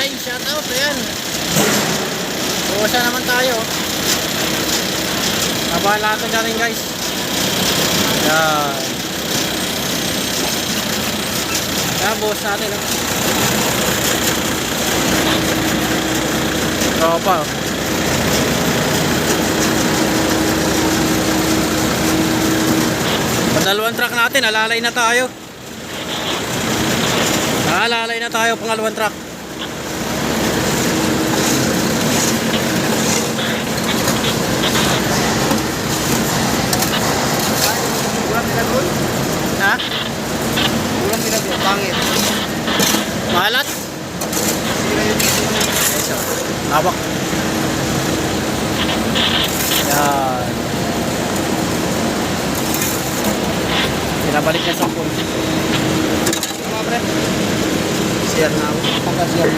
Shine, shout out. Ayan. Buwasan naman tayo. Nabahala natin na rin guys. Ayan. Ayan, buwas natin. Oh. Tropa. Oh. Dalawang truck natin, alalay na tayo. Alalay na tayo, pangalawang truck. Ha? Ulang pinag-ulang, pangit. Mahalat? Hawak. Yan. Pinabalik na sa pool. Mga pre, Share na ako. pangkasyan.